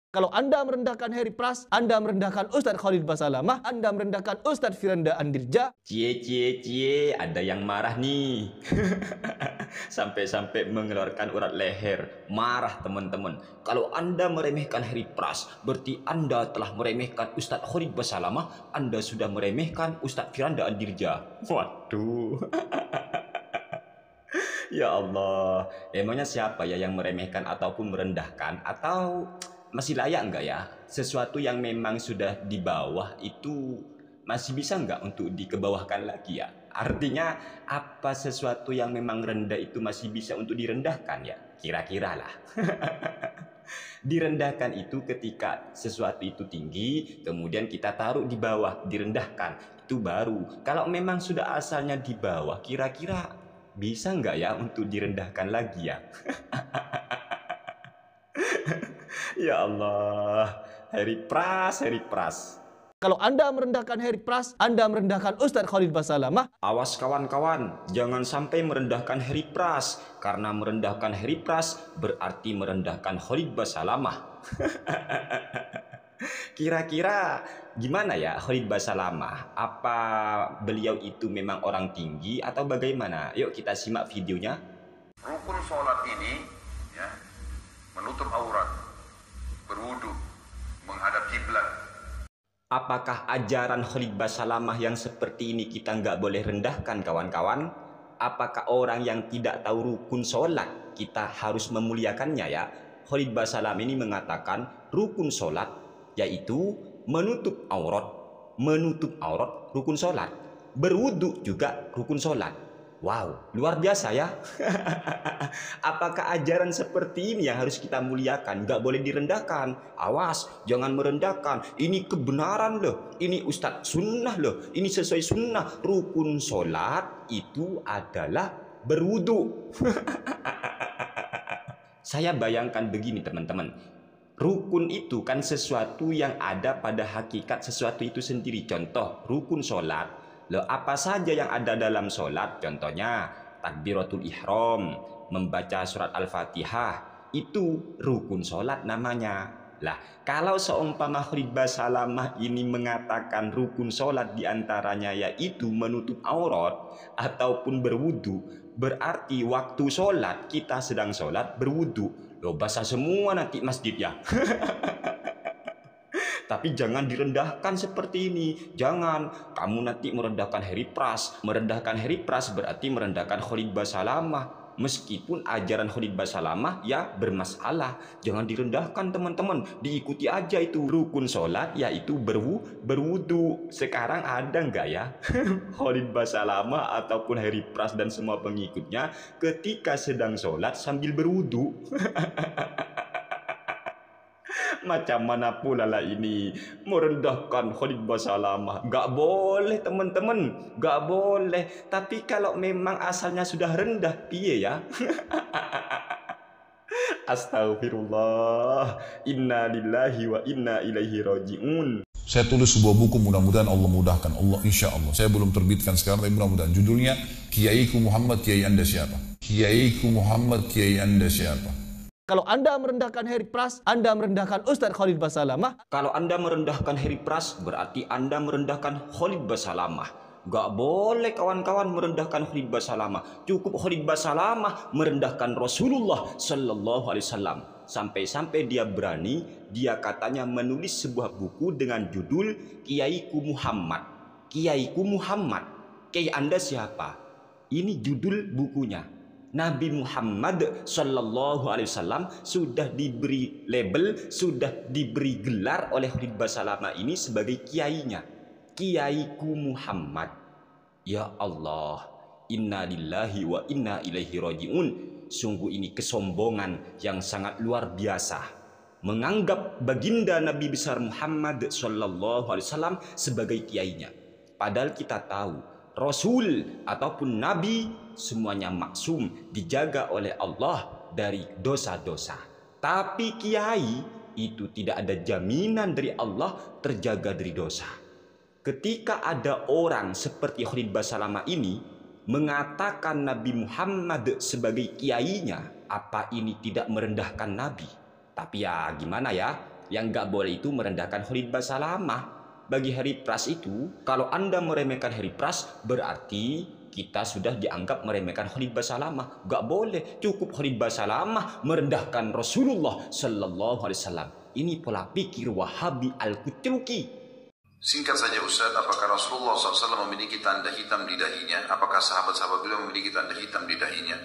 Kalau Anda merendahkan Heri Pras, Anda merendahkan Ustadz Khalid Basalamah, Anda merendahkan Ustadz Firanda Andirja. Cie, ada yang marah nih. Sampai-sampai mengeluarkan urat leher. Marah teman-teman. Kalau Anda meremehkan Heri Pras, berarti Anda telah meremehkan Ustadz Khalid Basalamah, Anda sudah meremehkan Ustadz Firanda Andirja. Waduh. Ya Allah, emangnya siapa ya yang meremehkan ataupun merendahkan? Atau masih layak enggak ya? Sesuatu yang memang sudah di bawah itu masih bisa enggak untuk dikebawahkan lagi ya? Artinya apa sesuatu yang memang rendah itu masih bisa untuk direndahkan ya? Kira-kira lah. Direndahkan itu ketika sesuatu itu tinggi, kemudian kita taruh di bawah, direndahkan. Itu baru. Kalau memang sudah asalnya di bawah, kira-kira bisa nggak ya untuk direndahkan lagi ya? Ya Allah, Heri Pras. Kalau Anda merendahkan Heri Pras, Anda merendahkan Ustadz Khalid Basalamah. Awas kawan-kawan, jangan sampai merendahkan Heri Pras. Karena merendahkan Heri Pras berarti merendahkan Khalid Basalamah. Kira-kira gimana ya Khalid Basalamah? Apa beliau itu memang orang tinggi atau bagaimana? Yuk kita simak videonya. Rukun sholat ini ya, menutup aurat, berwudu, menghadap kiblat. Apakah ajaran Khalid Basalamah yang seperti ini kita nggak boleh rendahkan kawan-kawan? Apakah orang yang tidak tahu rukun sholat kita harus memuliakannya ya? Khalid Basalamah ini mengatakan rukun sholat yaitu menutup aurat rukun sholat, berwudu juga rukun sholat. Wow, luar biasa ya. Apakah ajaran seperti ini yang harus kita muliakan? Nggak boleh direndahkan. Awas, jangan merendahkan. Ini kebenaran loh. Ini Ustadz sunnah loh. Ini sesuai sunnah. Rukun sholat itu adalah berwudu. Saya bayangkan begini teman-teman. Rukun itu kan sesuatu yang ada pada hakikat sesuatu itu sendiri. Contoh, rukun sholat. Loh, apa saja yang ada dalam sholat, contohnya takbiratul ihram, membaca surat al-fatihah, itu rukun sholat namanya. Lah, kalau seumpama Khalid Basalamah ini mengatakan rukun sholat diantaranya yaitu menutup aurat ataupun berwudu, berarti waktu sholat kita sedang sholat berwudu. Loh, basah semua nanti masjidnya. Tapi jangan direndahkan seperti ini. Jangan. Kamu nanti merendahkan Heri Pras. Merendahkan Heri Pras berarti merendahkan Khalid Basalamah. Meskipun ajaran Khalid Basalamah ya bermasalah. Jangan direndahkan teman-teman. Diikuti aja itu. Rukun sholat yaitu berwudu. Sekarang ada nggak ya Khalid Basalamah ataupun Heri Pras dan semua pengikutnya ketika sedang sholat sambil berwudu? Macam mana pula lah ini merendahkan Khalid Basalamah? Gak boleh teman-teman, gak boleh. Tapi kalau memang asalnya sudah rendah, piye ya? Astagfirullah. Inna lillahi wa inna ilaihi raji'un. Saya tulis sebuah buku, mudah-mudahan Allah mudahkan. Allah, insya Allah. Saya belum terbitkan sekarang, tapi mudah-mudahan. Judulnya Kiaiku Muhammad, Kiai Anda Siapa? Kiaiku Muhammad, Kiai Anda Siapa? Kalau Anda merendahkan Heri Pras, Anda merendahkan Ustadz Khalid Basalamah. Kalau Anda merendahkan Heri Pras, berarti Anda merendahkan Khalid Basalamah. Gak boleh kawan-kawan merendahkan Khalid Basalamah. Cukup Khalid Basalamah merendahkan Rasulullah Sallallahu Alaihi Wasallam. Sampai-sampai dia berani, dia katanya menulis sebuah buku dengan judul Kiaiku Muhammad. Kiaiku Muhammad. Kiai Anda siapa? Ini judul bukunya. Nabi Muhammad Sallallahu Alaihi Wasallam sudah diberi label, sudah diberi gelar oleh Khalid Basalamah ini sebagai kiainya. Kiaiku Muhammad. Ya Allah, inna lillahi wa inna ilaihi raji'un. Sungguh ini kesombongan yang sangat luar biasa. Menganggap baginda Nabi besar Muhammad Sallallahu Alaihi Wasallam sebagai kiainya. Padahal kita tahu Rasul ataupun Nabi semuanya maksum, dijaga oleh Allah dari dosa-dosa. Tapi kiai itu tidak ada jaminan dari Allah terjaga dari dosa. Ketika ada orang seperti Khalid Basalamah ini mengatakan Nabi Muhammad sebagai kiainya, apa ini tidak merendahkan Nabi? Tapi ya gimana ya? Yang nggak boleh itu merendahkan Khalid Basalamah. Bagi Harry Pras itu, kalau Anda meremehkan Harry Pras, berarti kita sudah dianggap meremehkan Khalid Basalamah. Nggak boleh. Cukup Khalid Basalamah merendahkan Rasulullah Sallallahu Alaihi Wasallam. Ini pola pikir Wahabi Al-Qutluki. Singkat saja Ustaz, apakah Rasulullah SAW memiliki tanda hitam di dahinya? Apakah sahabat-sahabat beliau memiliki tanda hitam di dahinya?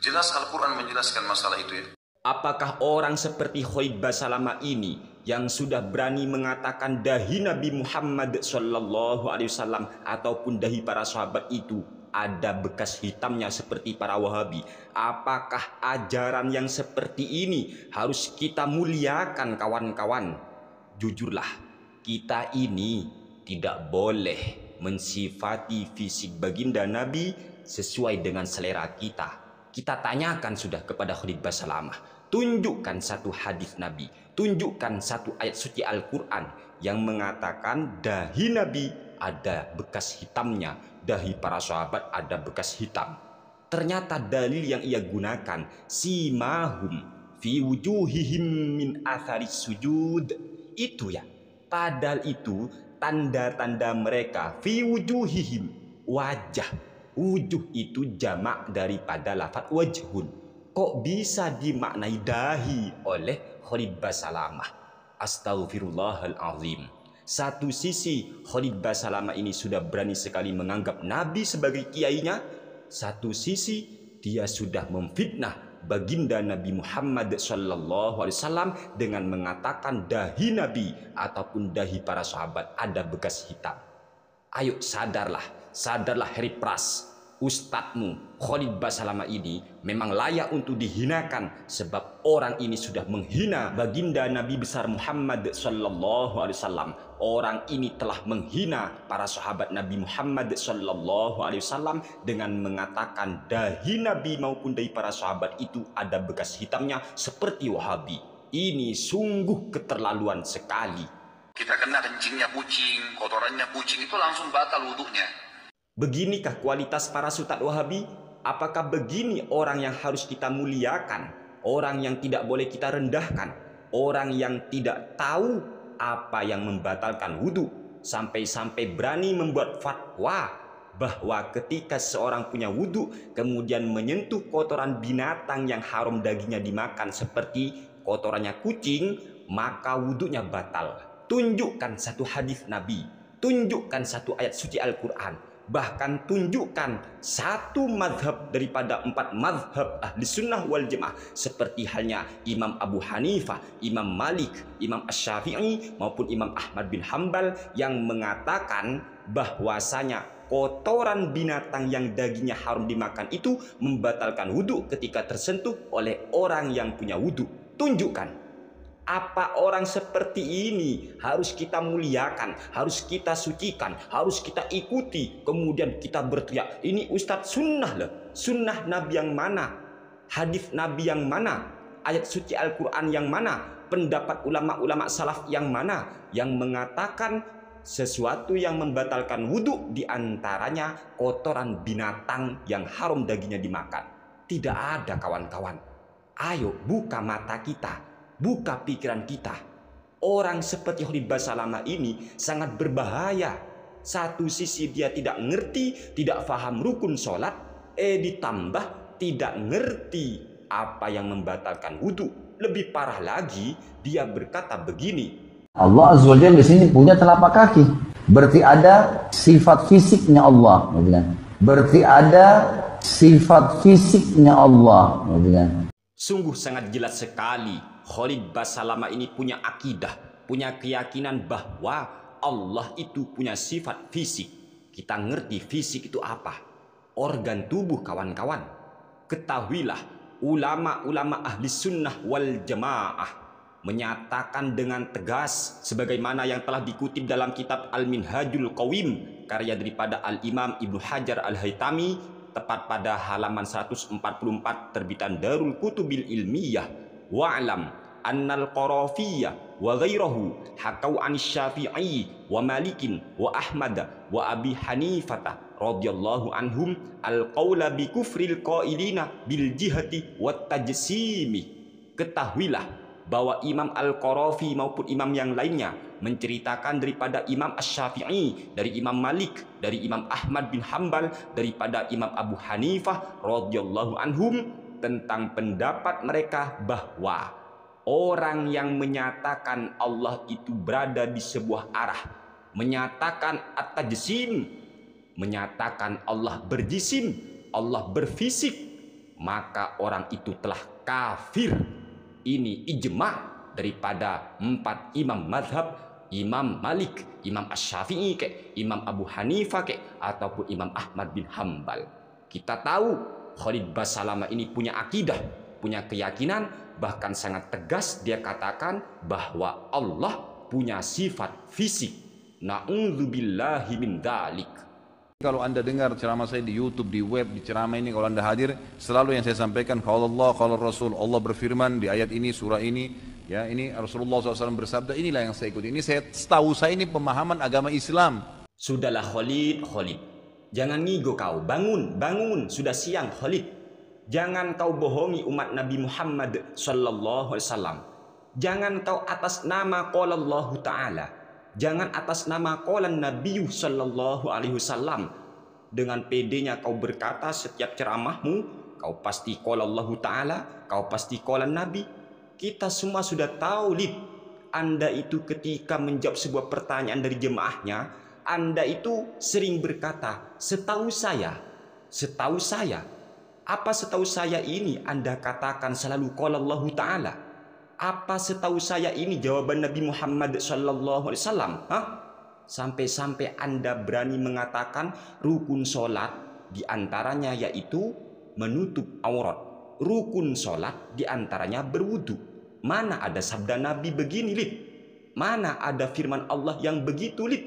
Jelas Al-Quran menjelaskan masalah itu ya. Apakah orang seperti Khalid Basalamah ini yang sudah berani mengatakan dahi Nabi Muhammad Sallallahu Alaihi Wasallam ataupun dahi para sahabat itu ada bekas hitamnya seperti para Wahabi? Apakah ajaran yang seperti ini harus kita muliakan, kawan-kawan? Jujurlah, kita ini tidak boleh mensifati fisik baginda Nabi sesuai dengan selera kita. Kita tanyakan sudah kepada Khalid Basalamah, tunjukkan satu hadis Nabi, tunjukkan satu ayat suci Al-Quran yang mengatakan dahi Nabi ada bekas hitamnya, dahi para sahabat ada bekas hitam. Ternyata dalil yang ia gunakan, simahum fi wujuhihim min atharis sujud, itu ya. Padahal itu tanda-tanda mereka, fi wujuhihim, wajah. Wujuh itu jamak daripada lafaz wajhun. Kok bisa dimaknai dahi oleh Khalid Basalamah? Astaghfirullahalazim. Satu sisi Khalid Basalamah ini sudah berani sekali menganggap Nabi sebagai kiainya. Satu sisi dia sudah memfitnah baginda Nabi Muhammad Sallallahu Alaihi Wasallam dengan mengatakan dahi Nabi ataupun dahi para sahabat ada bekas hitam. Ayo sadarlah. Sadarlah Harry Pras, ustadzmu Khalid Basalamah ini memang layak untuk dihinakan, sebab orang ini sudah menghina baginda Nabi besar Muhammad Sallallahu Alaihi Wasallam. Orang ini telah menghina para sahabat Nabi Muhammad Sallallahu Alaihi Wasallam dengan mengatakan dahi Nabi maupun dahi para sahabat itu ada bekas hitamnya seperti Wahabi. Ini sungguh keterlaluan sekali. Kita kena kencingnya kucing, kotorannya kucing itu langsung batal wudhunya. Beginikah kualitas para sultan Wahabi? Apakah begini orang yang harus kita muliakan? Orang yang tidak boleh kita rendahkan? Orang yang tidak tahu apa yang membatalkan wudhu? Sampai-sampai berani membuat fatwa bahwa ketika seorang punya wudhu kemudian menyentuh kotoran binatang yang haram dagingnya dimakan seperti kotorannya kucing, maka wudhunya batal. Tunjukkan satu hadis Nabi, tunjukkan satu ayat suci Al-Quran, bahkan tunjukkan satu madhab daripada 4 madhab ahli sunnah wal jamaah, seperti halnya Imam Abu Hanifah, Imam Malik, Imam Asy-Syafi'i maupun Imam Ahmad bin Hambal yang mengatakan bahwasanya kotoran binatang yang dagingnya haram dimakan itu membatalkan wudhu ketika tersentuh oleh orang yang punya wudhu. Tunjukkan. Apa orang seperti ini harus kita muliakan, harus kita sucikan, harus kita ikuti. Kemudian kita berteriak, ini Ustadz sunnah loh. Sunnah Nabi yang mana? Hadis Nabi yang mana? Ayat suci Al-Quran yang mana? Pendapat ulama-ulama salaf yang mana? Yang mengatakan sesuatu yang membatalkan wudhu, diantaranya kotoran binatang yang haram dagingnya dimakan. Tidak ada, kawan-kawan. Ayo buka mata kita, buka pikiran kita. Orang seperti Khalid Basalamah ini sangat berbahaya. Satu sisi dia tidak ngerti, tidak faham rukun sholat, ditambah tidak ngerti apa yang membatalkan wudhu. Lebih parah lagi, dia berkata begini, Allah Azza wa Jalla di sini punya telapak kaki. Berarti ada sifat fisiknya Allah. Berarti ada sifat fisiknya Allah. Sungguh sangat jelas sekali Khalid Basalamah ini punya akidah, punya keyakinan bahwa Allah itu punya sifat fisik. Kita ngerti fisik itu apa? Organ tubuh, kawan-kawan. Ketahuilah, ulama-ulama ahli sunnah wal jamaah menyatakan dengan tegas sebagaimana yang telah dikutip dalam kitab Al-Minhajul Qawim karya daripada Al-Imam Ibnu Hajar Al-Haytami, tepat pada halaman 144 terbitan Darul Kutubil Ilmiyah, wa'lam annal Qarafiyya wa ghairahu hakau an Syafi'i wa Malikin wa Ahmad wa Abi Hanifah radhiyallahu anhum al-qawla bi kufril qailina bil jihati wat tajsimi. Ketahuilah bahwa Imam Al-Qarafi maupun imam yang lainnya menceritakan daripada Imam Asy-Syafi'i, dari Imam Malik, dari Imam Ahmad bin Hambal, daripada Imam Abu Hanifah radhiyallahu anhum tentang pendapat mereka bahwa orang yang menyatakan Allah itu berada di sebuah arah, menyatakan at-tajsim, menyatakan Allah berjisim, Allah berfisik, maka orang itu telah kafir. Ini ijma daripada 4 imam mazhab, Imam Malik, Imam Asy-Syafi'i, Imam Abu Hanifah, ataupun Imam Ahmad bin Hambal. Kita tahu Khalid Basalamah ini punya akidah, punya keyakinan, bahkan sangat tegas dia katakan bahwa Allah punya sifat fisik. Na'udzubillahi min dzalik. Kalau Anda dengar ceramah saya di YouTube, di web, di ceramah ini, kalau Anda hadir, selalu yang saya sampaikan, kalau Allah, kalau Rasul, Allah berfirman di ayat ini, surah ini, ya ini Rasulullah SAW bersabda, inilah yang saya ikuti. Ini setahu saya ini pemahaman agama Islam. Sudahlah Khalid, jangan ngigo kau, bangun, sudah siang Khalid. Jangan kau bohongi umat Nabi Muhammad sallallahu alaihi wasallam. Jangan kau atas nama qala Allah Ta'ala, jangan atas nama qala Nabi sallallahu alaihi wasallam dengan pedenya kau berkata setiap ceramahmu, kau pasti qala Allah Ta'ala, kau pasti qala Nabi. Kita semua sudah tahu, Lid, Anda itu ketika menjawab sebuah pertanyaan dari jemaahnya, Anda itu sering berkata, setahu saya. Apa setahu saya ini Anda katakan selalu qala Allah Ta'ala? Apa setahu saya ini jawaban Nabi Muhammad sallallahu alaihi wasallam? Sampai-sampai Anda berani mengatakan rukun sholat diantaranya yaitu menutup aurat. Rukun sholat diantaranya berwudu. Mana ada sabda Nabi begini, Lid? Mana ada firman Allah yang begitu, Lid?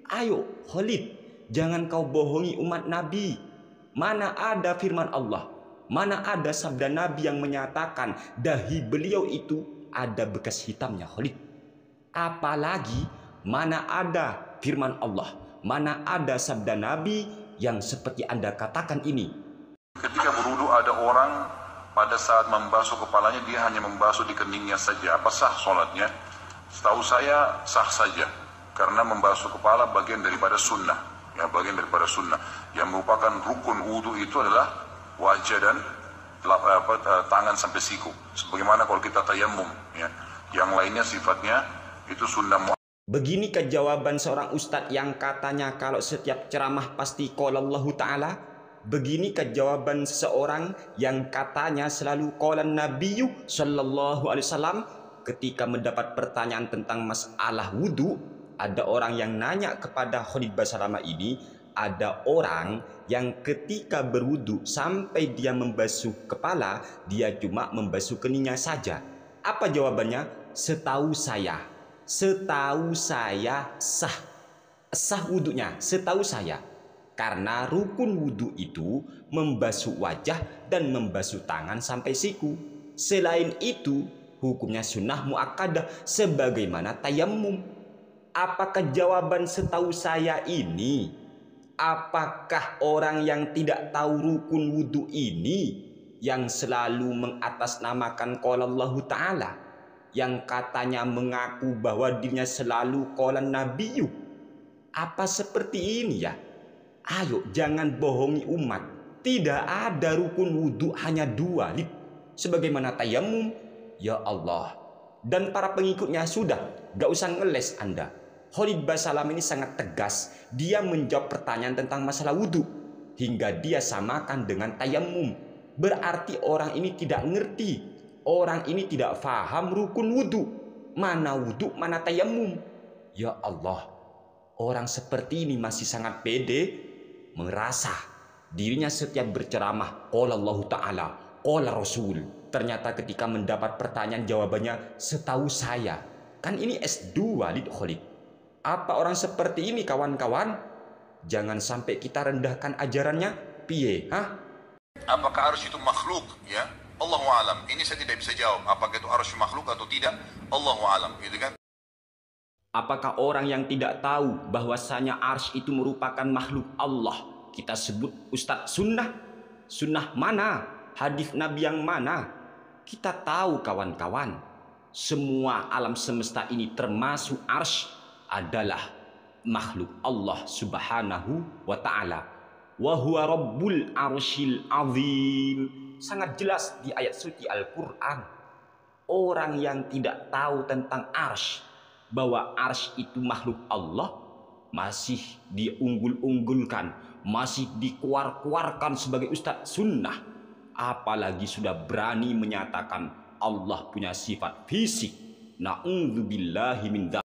Ayo Khalid, jangan kau bohongi umat Nabi. Mana ada firman Allah, mana ada sabda Nabi yang menyatakan dahi beliau itu ada bekas hitamnya, Khalid. Apalagi mana ada firman Allah, mana ada sabda Nabi yang seperti Anda katakan ini. Ketika berwudu ada orang pada saat membasuh kepalanya dia hanya membasuh di keningnya saja. Apa sah sholatnya? Setahu saya sah saja, karena membasuh kepala bagian daripada sunnah. Ya, bagian daripada sunnah yang merupakan rukun wudu itu adalah wajah dan tangan sampai siku. Sebagaimana kalau kita tayammum, ya, yang lainnya sifatnya itu sunnah. Beginikah jawaban seorang ustadz yang katanya kalau setiap ceramah pasti qala Allah Ta'ala? Beginikah jawaban seseorang yang katanya selalu qala Nabiyyu sallallahu alaihi wasallam ketika mendapat pertanyaan tentang masalah wudu? Ada orang yang nanya kepada Khalid Basalamah ini, ada orang yang ketika berwudu sampai dia membasuh kepala, dia cuma membasuh keningnya saja. Apa jawabannya? Setahu saya sah wudunya, setahu saya. Karena rukun wudu itu membasuh wajah dan membasuh tangan sampai siku. Selain itu, hukumnya sunnah muakkadah sebagaimana tayammum. Apakah jawaban setahu saya ini? Apakah orang yang tidak tahu rukun wudu ini yang selalu mengatasnamakan qala Allah Ta'ala, yang katanya mengaku bahwa dirinya selalu qala Nabiyyu? Apa seperti ini ya? Ayo jangan bohongi umat. Tidak ada rukun wudu, hanya 2, Lid. Sebagaimana tayammum, ya Allah. Dan para pengikutnya sudah, gak usah ngeles Anda. Khalid Basalamah ini sangat tegas. Dia menjawab pertanyaan tentang masalah wudu hingga dia samakan dengan tayammum. Berarti orang ini tidak ngerti. Orang ini tidak faham rukun wudu. Mana wudu, mana tayammum. Ya Allah, orang seperti ini masih sangat pede, merasa dirinya setiap berceramah qala Allah Ta'ala, qala Rasul. Ternyata ketika mendapat pertanyaan jawabannya setahu saya. Kan ini S2, Lid Khalid. Apa orang seperti ini, kawan-kawan? Jangan sampai kita rendahkan ajarannya. Piye, Apakah arsy itu makhluk? Ya, Allahu a'lam. Ini saya tidak bisa jawab. Apakah itu arsy makhluk atau tidak? Allahu a'lam, gitu kan? Apakah orang yang tidak tahu bahwasanya arsy itu merupakan makhluk Allah, kita sebut ustadz sunnah? Sunnah mana? Hadis Nabi yang mana? Kita tahu, kawan-kawan. semua alam semesta ini termasuk arsy adalah makhluk Allah subhanahu wa ta'ala. Wa huwa rabbul arsyil azim. Sangat jelas di ayat suci Al-Quran. Orang yang tidak tahu tentang arsy, bahwa arsy itu makhluk Allah, masih diunggul-unggulkan, masih dikuar-kuarkan sebagai ustadz sunnah, apalagi sudah berani menyatakan Allah punya sifat fisik. Na'udzubillahi min dzalik.